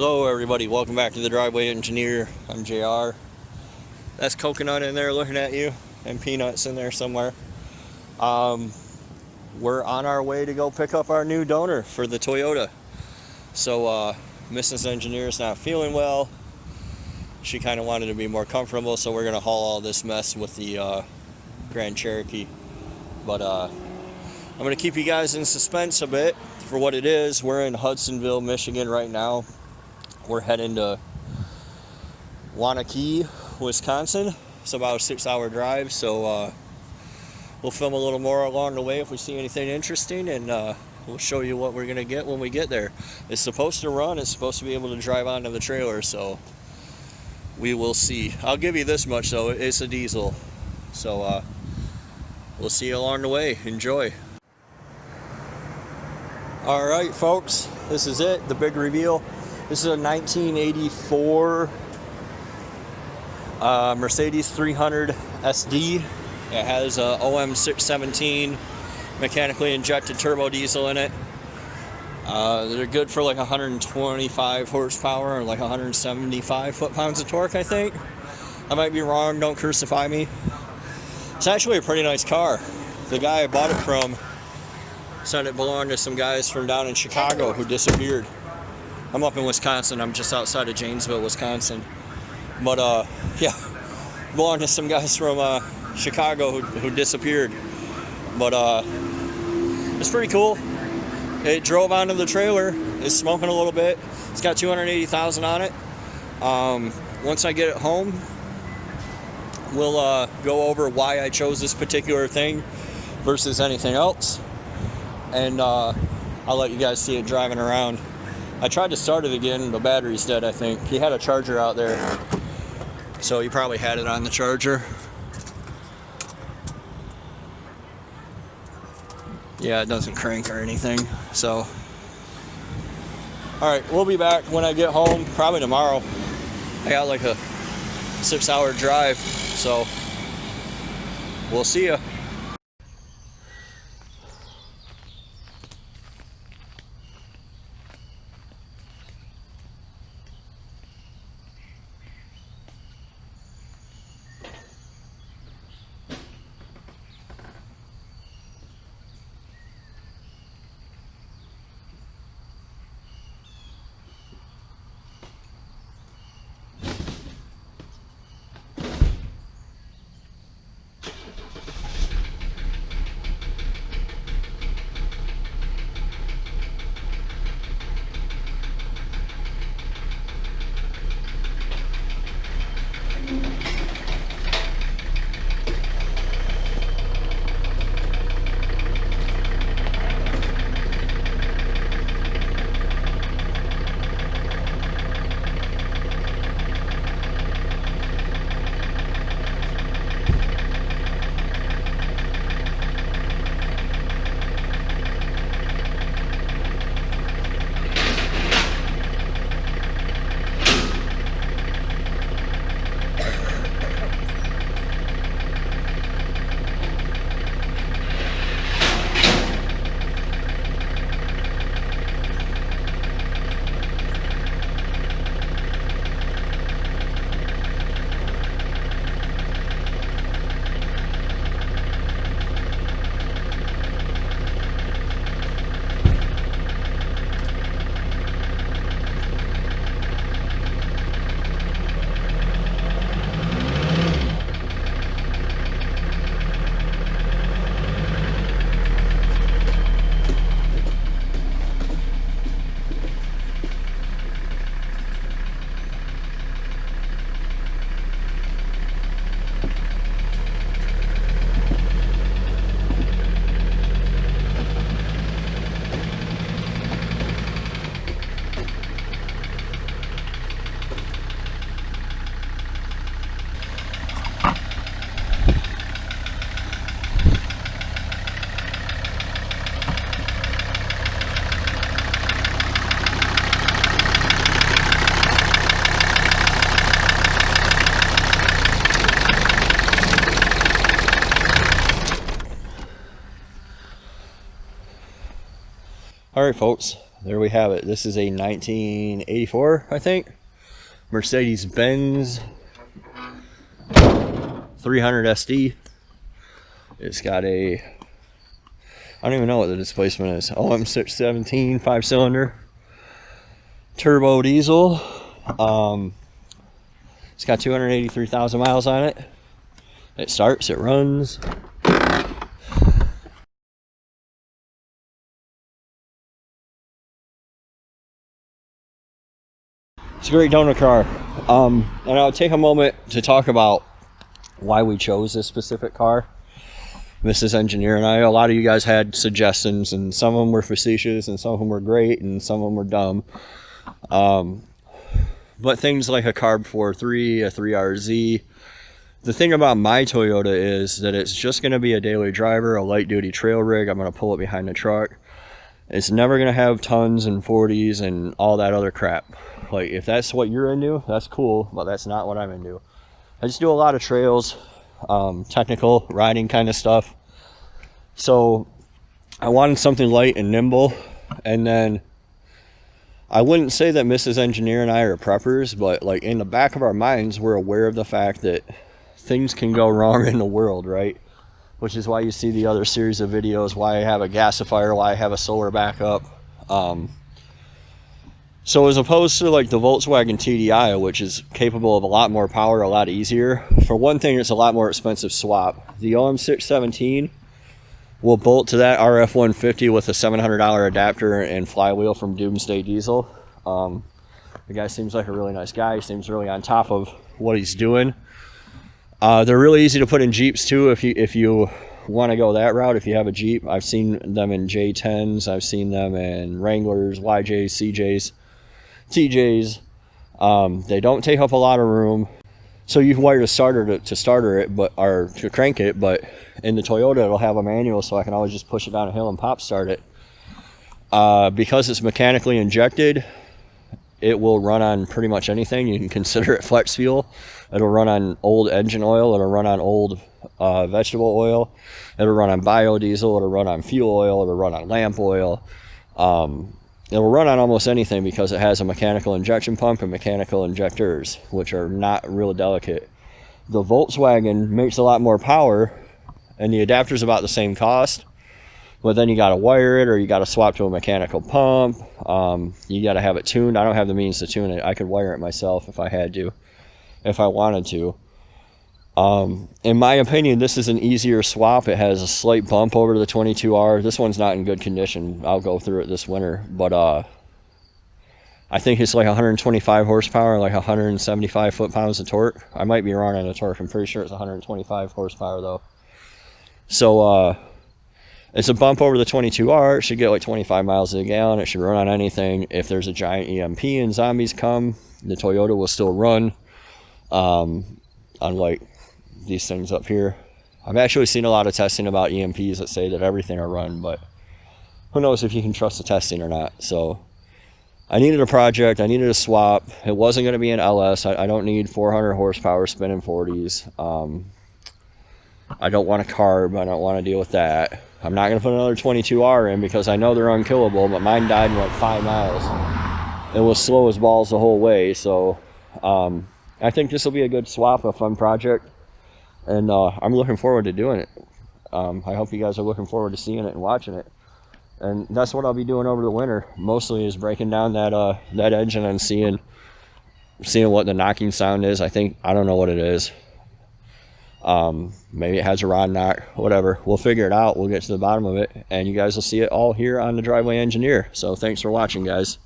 Hello everybody, welcome back to the Driveway Engineer. I'm JR. That's Coconut in there looking at you, and Peanuts in there somewhere. We're on our way to go pick up our new donor for the Toyota. So Mrs. Engineer's not feeling well. She kind of wanted to be more comfortable, so we're going to haul all this mess with the Grand Cherokee. But I'm going to keep you guys in suspense a bit for what it is. We're in Hudsonville, Michigan right now. We're heading to Waunakee, Wisconsin. It's about a 6-hour drive, so we'll film a little more along the way if we see anything interesting, and we'll show you what we're going to get when we get there. It's supposed to run. It's supposed to be able to drive onto the trailer, so we will see. I'll give you this much, though. It's a diesel. So we'll see you along the way. Enjoy. All right, folks. This is it, the big reveal. This is a 1984 Mercedes 300 SD. It has a OM 617 mechanically injected turbo diesel in it. They're good for like 125 horsepower or like 175 foot-pounds of torque, I think. I might be wrong, don't crucify me. It's actually a pretty nice car. The guy I bought it from said it belonged to some guys from down in Chicago who disappeared. I'm up in Wisconsin. I'm just outside of Janesville, Wisconsin. But yeah, belonged to some guys from Chicago who disappeared. But it's pretty cool. It drove onto the trailer. It's smoking a little bit. It's got 280,000 on it. Once I get it home, we'll go over why I chose this particular thing versus anything else. And I'll let you guys see it driving around. I tried to start it again. The battery's dead, I think. He had a charger out there, so he probably had it on the charger. Yeah, it doesn't crank or anything. So, all right, we'll be back when I get home, probably tomorrow. I got like a 6-hour drive, so we'll see ya. All right, folks, there we have it. This is a 1984, I think, Mercedes-Benz 300 SD. It's got a, I don't even know what the displacement is, OM617 5-cylinder turbo diesel. It's got 283,000 miles on it. It starts, it runs. It's a great donor car. And I'll take a moment to talk about why we chose this specific car. Mrs. Engineer and I, a lot of you guys had suggestions, and some of them were facetious, and some of them were great, and some of them were dumb. But things like a Carb 4.3, a 3RZ. The thing about my Toyota is that it's just going to be a daily driver, a light duty trail rig. I'm going to pull it behind the truck. It's never going to have tons and 40s and all that other crap. Like, if that's what you're into, that's cool, but that's not what I'm into. I just do a lot of trails, technical riding kind of stuff. So I wanted something light and nimble. And then I wouldn't say that Mrs. Engineer and I are preppers, but like in the back of our minds, we're aware of the fact that things can go wrong in the world, right? Which is why you see the other series of videos, why I have a gasifier, why I have a solar backup. So as opposed to like the Volkswagen TDI, which is capable of a lot more power, a lot easier, for one thing, it's a lot more expensive swap. The OM617 will bolt to that RF150 with a $700 adapter and flywheel from Doomsday Diesel. The guy seems like a really nice guy. He seems really on top of what he's doing. They're really easy to put in Jeeps too if you want to go that route. If you have a Jeep, I've seen them in J10s, I've seen them in Wranglers, YJs, CJs, TJs. They don't take up a lot of room, so you can wire the starter to starter it, or to crank it. But in the Toyota, it'll have a manual, so I can always just push it down a hill and pop start it. Because it's mechanically injected, it will run on pretty much anything. You can consider it flex fuel. It'll run on old engine oil. It'll run on old vegetable oil. It'll run on biodiesel. It'll run on fuel oil. It'll run on lamp oil. It will run on almost anything because it has a mechanical injection pump and mechanical injectors, which are not real delicate. The Volkswagen makes a lot more power, and the adapter's about the same cost. But then you got to wire it, or you got to swap to a mechanical pump. You got to have it tuned. I don't have the means to tune it. I could wire it myself if I had to, if I wanted to. In my opinion, this is an easier swap. It has a slight bump over to the 22R. This one's not in good condition. I'll go through it this winter. But I think it's like 125 horsepower, like 175 foot-pounds of torque. I might be wrong on the torque. I'm pretty sure it's 125 horsepower, though. So, it's a bump over the 22R. It should get like 25 miles a gallon. It should run on anything. If there's a giant EMP and zombies come, the Toyota will still run. Unlike these things up here. I've actually seen a lot of testing about EMPs that say that everything will run, but who knows if you can trust the testing or not. So I needed a project. I needed a swap. It wasn't going to be an LS. I don't need 400 horsepower spinning 40s. I don't want a carb. I don't want to deal with that. I'm not going to put another 22R in because I know they're unkillable, but mine died in like 5 miles. It was slow as balls the whole way, so I think this will be a good swap, a fun project, and I'm looking forward to doing it. I hope you guys are looking forward to seeing it and watching it. And that's what I'll be doing over the winter, mostly is breaking down that engine and seeing what the knocking sound is. I don't know what it is. Maybe it has a rod knock, whatever. We'll figure it out. We'll get to the bottom of it, and you guys will see it all here on the Driveway Engineer. So thanks for watching, guys.